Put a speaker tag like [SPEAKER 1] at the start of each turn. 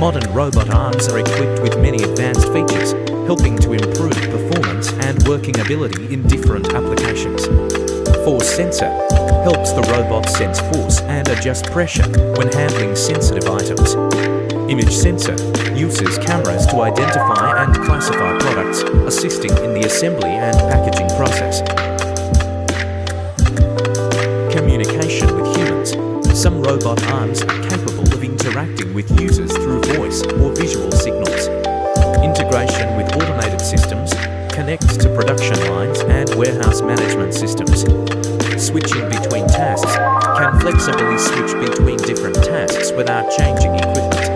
[SPEAKER 1] Modern robot arms are equipped with many advanced features, helping to improve performance and working ability in different applications. Force sensor helps the robot sense force and adjust pressure when handling sensitive items. Image sensor uses cameras to identify and classify products, assisting in the assembly and packaging process. Communication with humans. Some robot arms are capable of interacting with users through voice or visual signals. Integration with automated systems connects to production lines and warehouse management systems. Switching between tasks can flexibly switch between different tasks without changing equipment.